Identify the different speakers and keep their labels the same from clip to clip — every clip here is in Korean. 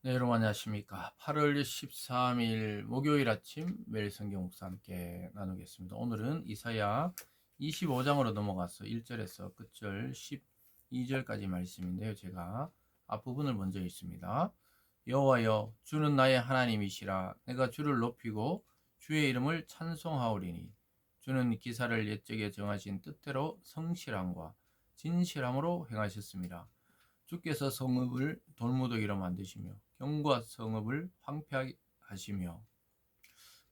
Speaker 1: 네, 여러분 안녕하십니까. 8월 13일 목요일 아침 매일 성경 묵상 함께 나누겠습니다. 오늘은 이사야 25장으로 넘어가서 1절에서 끝절 12절까지 말씀인데요. 제가 앞부분을 먼저 읽습니다. 여호와여, 주는 나의 하나님이시라. 내가 주를 높이고 주의 이름을 찬송하오리니 주는 기사를 옛적에 정하신 뜻대로 성실함과 진실함으로 행하셨습니다. 주께서 성읍을 돌무더기로 만드시며 경과 성읍을 황폐하게 하시며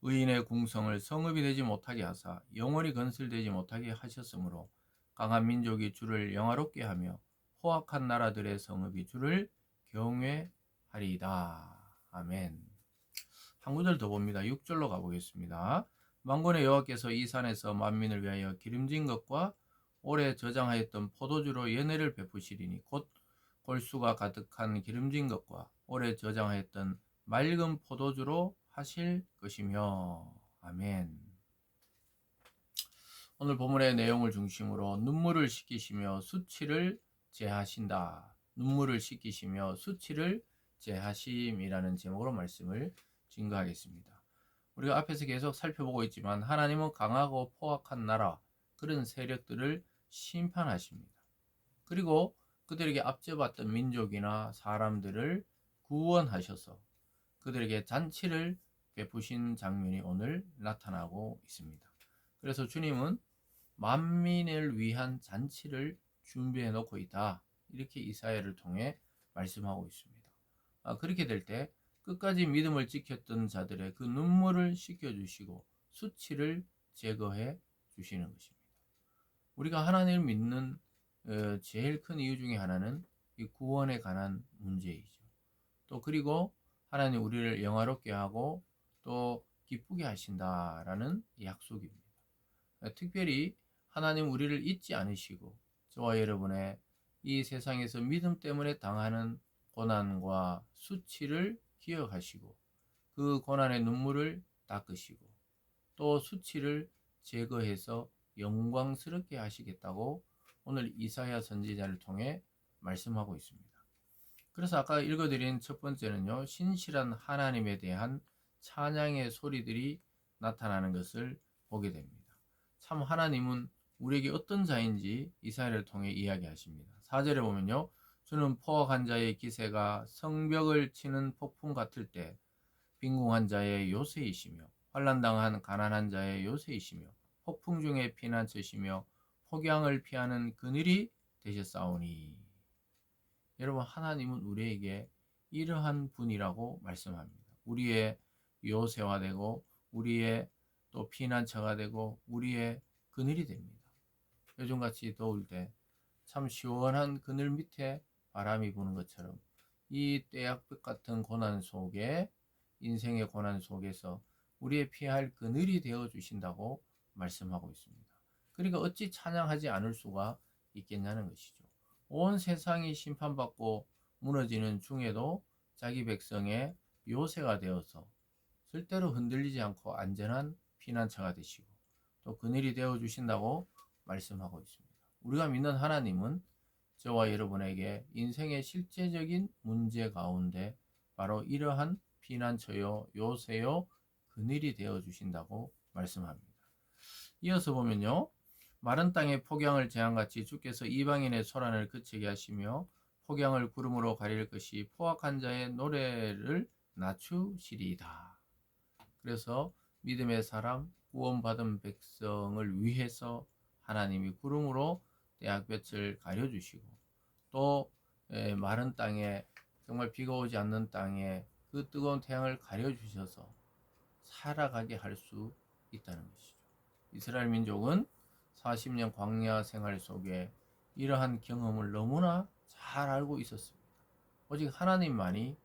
Speaker 1: 의인의 궁성을 성읍이 되지 못하게 하사 영원히 건설되지 못하게 하셨으므로 강한 민족이 주를 영화롭게 하며 포악한 나라들의 성읍이 주를 경외하리이다. 아멘. 한 구절 더 봅니다. 6절로 가보겠습니다. 만군의 여호와께서 이 산에서 만민을 위하여 기름진 것과 오래 저장하였던 포도주로 연회를 베푸시리니 곧 골수가 가득한 기름진 것과 오래 저장하였던 맑은 포도주로 하실 것이며. 아멘. 오늘 본문의 내용을 중심으로 눈물을 씻기시며 수치를 제하신다. 눈물을 씻기시며 수치를 제하심이라는 제목으로 말씀을 증거하겠습니다. 우리가 앞에서 계속 살펴보고 있지만 하나님은 강하고 포악한 나라, 그런 세력들을 심판하십니다. 그리고 그들에게 앞져봤던 민족이나 사람들을 구원하셔서 그들에게 잔치를 베푸신 장면이 오늘 나타나고 있습니다. 그래서 주님은 만민을 위한 잔치를 준비해 놓고 있다. 이렇게 이사야를 통해 말씀하고 있습니다. 그렇게 될 때 끝까지 믿음을 지켰던 자들의 그 눈물을 씻겨주시고 수치를 제거해 주시는 것입니다. 우리가 하나님을 믿는 제일 큰 이유 중에 하나는 이 구원에 관한 문제이죠. 또 그리고 하나님 우리를 영화롭게 하고 또 기쁘게 하신다라는 약속입니다. 특별히 하나님 우리를 잊지 않으시고 저와 여러분의 이 세상에서 믿음 때문에 당하는 고난과 수치를 기억하시고 그 고난의 눈물을 닦으시고 또 수치를 제거해서 영광스럽게 하시겠다고 오늘 이사야 선지자를 통해 말씀하고 있습니다. 그래서 아까 읽어드린 첫 번째는요, 신실한 하나님에 대한 찬양의 소리들이 나타나는 것을 보게 됩니다. 참 하나님은 우리에게 어떤 자인지 이사야를 통해 이야기하십니다. 4절에 보면요, 주는 포악한 자의 기세가 성벽을 치는 폭풍 같을 때 빈궁한 자의 요새이시며 환난당한 가난한 자의 요새이시며 폭풍 중에 피난처시며 폭양을 피하는 그늘이 되셨사오니. 여러분, 하나님은 우리에게 이러한 분이라고 말씀합니다. 우리의 요새가 되고 우리의 또 피난처가 되고 우리의 그늘이 됩니다. 요즘같이 더울 때 참 시원한 그늘 밑에 바람이 부는 것처럼 이 떼약볕 같은 고난 속에 인생의 고난 속에서 우리의 피할 그늘이 되어 주신다고 말씀하고 있습니다. 그러니까 어찌 찬양하지 않을 수가 있겠냐는 것이죠. 온 세상이 심판받고 무너지는 중에도 자기 백성의 요새가 되어서 절대로 흔들리지 않고 안전한 피난처가 되시고 또 그늘이 되어 주신다고 말씀하고 있습니다. 우리가 믿는 하나님은 저와 여러분에게 인생의 실제적인 문제 가운데 바로 이러한 피난처요, 요새요, 그늘이 되어 주신다고 말씀합니다. 이어서 보면요, 마른 땅에 폭양을 재앙같이 주께서 이방인의 소란을 그치게 하시며 폭양을 구름으로 가릴 것이 포악한 자의 노래를 낮추시리이다. 그래서 믿음의 사람, 구원받은 백성을 위해서 하나님이 구름으로 떼약볕을 가려주시고 또 마른 땅에 정말 비가 오지 않는 땅에 그 뜨거운 태양을 가려주셔서 살아가게 할 수 있다는 것이죠. 이스라엘 민족은 40년 광야 생활 속에 이러한 경험을 너무나 잘 알고 있었습니다. 오직 하나님만이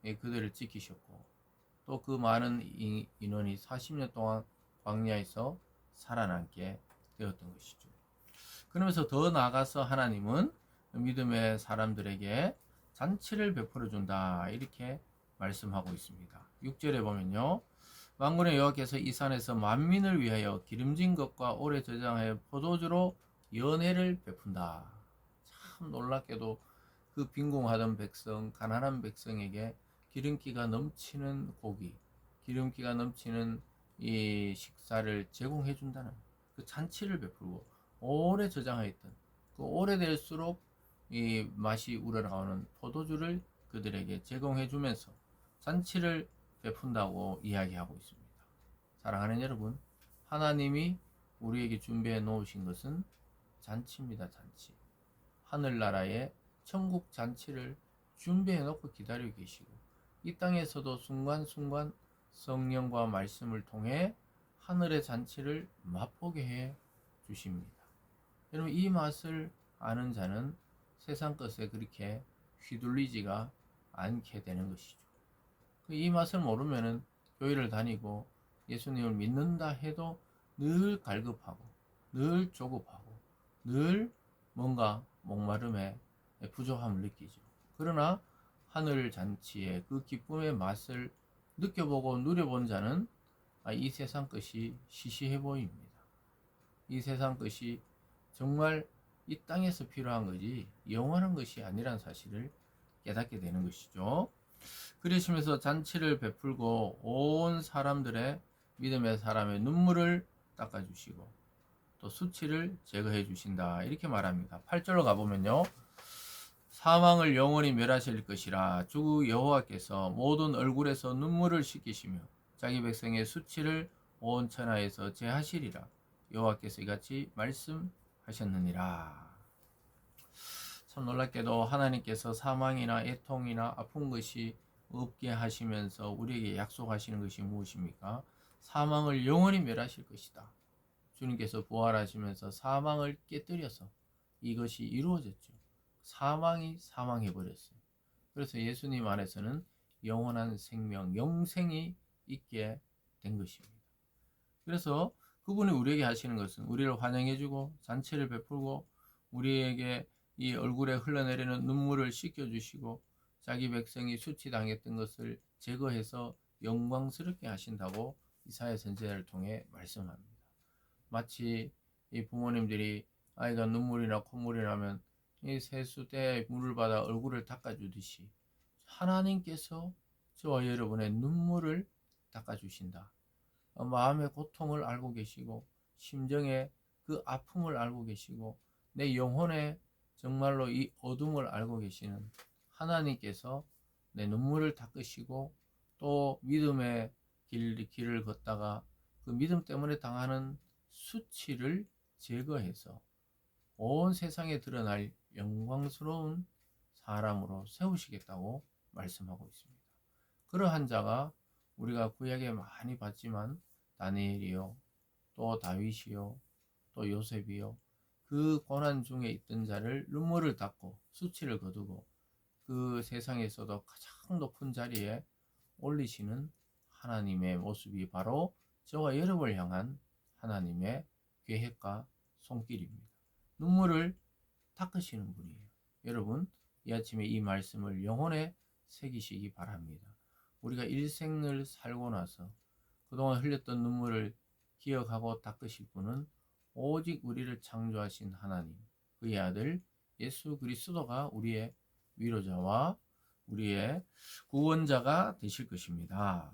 Speaker 1: 그들을 지키셨고 또 그 많은 인원이 40년 동안 광야에서 살아남게 되었던 것이죠. 그러면서 더 나아가서 하나님은 믿음의 사람들에게 잔치를 베풀어 준다 이렇게 말씀하고 있습니다. 6절에 보면요, 만군의 여호와께서 이 산에서 만민을 위하여 기름진 것과 오래 저장하여 포도주로 연회를 베푼다. 참 놀랍게도 그 빈궁하던 백성, 가난한 백성에게 기름기가 넘치는 고기, 기름기가 넘치는 이 식사를 제공해 준다는 그 잔치를 베풀고, 오래 저장해 있던 그 오래될수록 이 맛이 우러나오는 포도주를 그들에게 제공해 주면서 잔치를 베푼다고 이야기하고 있습니다. 사랑하는 여러분, 하나님이 우리에게 준비해 놓으신 것은 잔치입니다. 잔치. 하늘나라의 천국 잔치를 준비해 놓고 기다리고 계시고, 이 땅에서도 순간순간 성령과 말씀을 통해 하늘의 잔치를 맛보게 해 주십니다. 여러분, 이 맛을 아는 자는 세상 것에 그렇게 휘둘리지가 않게 되는 것이죠. 이 맛을 모르면은 교회를 다니고 예수님을 믿는다 해도 늘 갈급하고, 늘 조급하고, 늘 뭔가 목마름에 부족함을 느끼죠. 그러나 하늘 잔치의 그 기쁨의 맛을 느껴보고 누려본 자는 이 세상 것이 시시해 보입니다. 이 세상 것이 정말 이 땅에서 필요한 거지 영원한 것이 아니란 사실을 깨닫게 되는 것이죠. 그러시면서 잔치를 베풀고 온 사람들의 믿음의 사람의 눈물을 닦아주시고 또 수치를 제거해 주신다, 이렇게 말합니다. 8절로 가보면요, 사망을 영원히 멸하실 것이라 주 여호와께서 모든 얼굴에서 눈물을 씻기시며 자기 백성의 수치를 온 천하에서 제하시리라. 여호와께서 이같이 말씀하셨느니라. 참 놀랍게도 하나님께서 사망이나 애통이나 아픈 것이 없게 하시면서 우리에게 약속하시는 것이 무엇입니까? 사망을 영원히 멸하실 것이다. 주님께서 부활하시면서 사망을 깨뜨려서 이것이 이루어졌죠. 사망이 사망해버렸어요. 그래서 예수님 안에서는 영원한 생명, 영생이 있게 된 것입니다. 그래서 그분이 우리에게 하시는 것은 우리를 환영해주고 잔치를 베풀고 우리에게 이 얼굴에 흘러내리는 눈물을 씻겨주시고 자기 백성이 수치당했던 것을 제거해서 영광스럽게 하신다고 이사야 선지자를 통해 말씀합니다. 마치 이 부모님들이 아이가 눈물이나 콧물이 나면 이 세수대에 물을 받아 얼굴을 닦아주듯이 하나님께서 저와 여러분의 눈물을 닦아주신다. 마음의 고통을 알고 계시고 심정의 그 아픔을 알고 계시고 내 영혼의 정말로 이 어둠을 알고 계시는 하나님께서 내 눈물을 닦으시고 또 믿음의 길을 걷다가 그 믿음 때문에 당하는 수치를 제거해서 온 세상에 드러날 영광스러운 사람으로 세우시겠다고 말씀하고 있습니다. 그러한 자가 우리가 구약에 많이 봤지만 다니엘이요, 또 다윗이요, 또 요셉이요, 그 고난 중에 있던 자를 눈물을 닦고 수치를 거두고 그 세상에서도 가장 높은 자리에 올리시는 하나님의 모습이 바로 저와 여러분을 향한 하나님의 계획과 손길입니다. 눈물을 닦으시는 분이에요. 여러분, 이 아침에 이 말씀을 영혼에 새기시기 바랍니다. 우리가 일생을 살고 나서 그동안 흘렸던 눈물을 기억하고 닦으실 분은 오직 우리를 창조하신 하나님, 그의 아들 예수 그리스도가 우리의 위로자와 우리의 구원자가 되실 것입니다.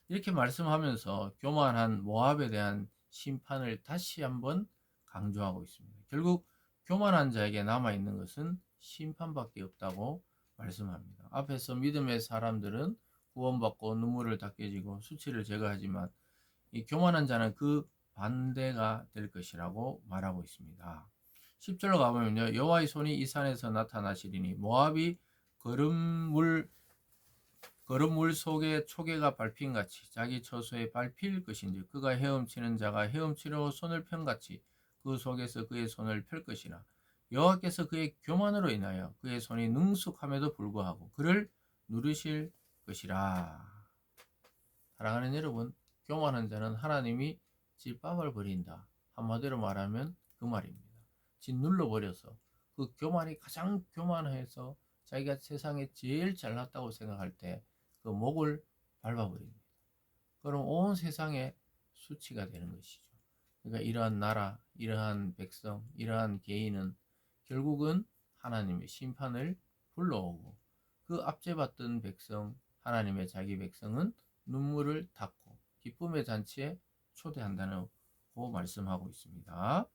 Speaker 1: 이렇게 말씀하면서 교만한 모압에 대한 심판을 다시 한번 강조하고 있습니다. 결국 교만한 자에게 남아있는 것은 심판밖에 없다고 말씀합니다. 앞에서 믿음의 사람들은 구원받고 눈물을 닦여지고 수치를 제거하지만 이 교만한 자는 그 반대가 될 것이라고 말하고 있습니다. 10절로 가보면요, 여호와의 손이 이 산에서 나타나시리니 모압이 거름물 속에 초계가 밟힌 같이 자기 처소에 밟힐 것인지 그가 헤엄치는 자가 헤엄치려 손을 편 같이 그 속에서 그의 손을 펼 것이나 여호와께서 그의 교만으로 인하여 그의 손이 능숙함에도 불구하고 그를 누르실 것이라. 사랑하는 여러분, 교만한 자는 하나님이 질밥을 버린다, 한마디로 말하면 그 말입니다. 짓눌러버려서 그 교만이 가장 교만해서 자기가 세상에 제일 잘났다고 생각할 때 그 목을 밟아버립니다. 그럼 온 세상에 수치가 되는 것이죠. 그러니까 이러한 나라, 이러한 백성, 이러한 개인은 결국은 하나님의 심판을 불러오고 그 압제받던 백성, 하나님의 자기 백성은 눈물을 닦고 기쁨의 잔치에 초대한다고 말씀하고 있습니다.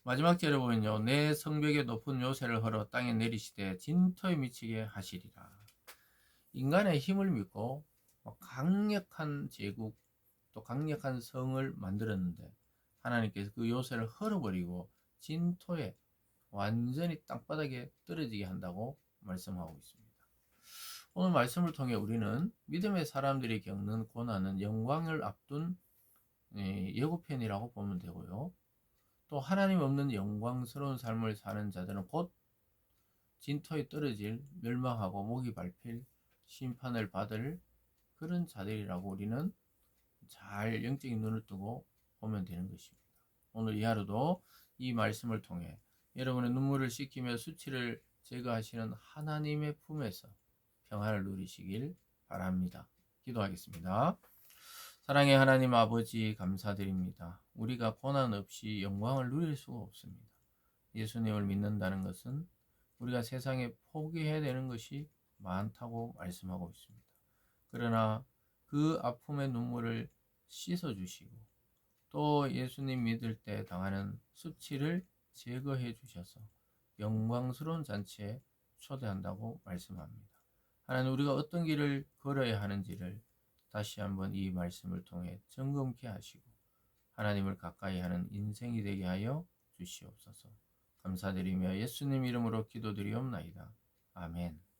Speaker 1: 마지막 절에 보면요. 내 성벽에 높은 요새를 헐어 땅에 내리시되 진토에 미치게 하시리라. 인간의 힘을 믿고 강력한 제국 또 강력한 성을 만들었는데 하나님께서 그 요새를 헐어버리고 진토에 완전히 땅바닥에 떨어지게 한다고 말씀하고 있습니다. 오늘 말씀을 통해 우리는 믿음의 사람들이 겪는 고난은 영광을 앞둔 예고편이라고 보면 되고요. 또 하나님 없는 영광스러운 삶을 사는 자들은 곧 진토에 떨어질, 멸망하고 목이 밟힐 심판을 받을 그런 자들이라고 우리는 잘 영적인 눈을 뜨고 보면 되는 것입니다. 오늘 이 하루도 이 말씀을 통해 여러분의 눈물을 씻기며 수치를 제거하시는 하나님의 품에서 평안을 누리시길 바랍니다. 기도하겠습니다. 사랑의 하나님 아버지 감사드립니다. 우리가 고난 없이 영광을 누릴 수가 없습니다. 예수님을 믿는다는 것은 우리가 세상에 포기해야 되는 것이 많다고 말씀하고 있습니다. 그러나 그 아픔의 눈물을 씻어주시고 또 예수님 믿을 때 당하는 수치를 제거해 주셔서 영광스러운 잔치에 초대한다고 말씀합니다. 하나님 우리가 어떤 길을 걸어야 하는지를 다시 한번 이 말씀을 통해 점검케 하시고 하나님을 가까이 하는 인생이 되게 하여 주시옵소서. 감사드리며 예수님 이름으로 기도드리옵나이다. 아멘.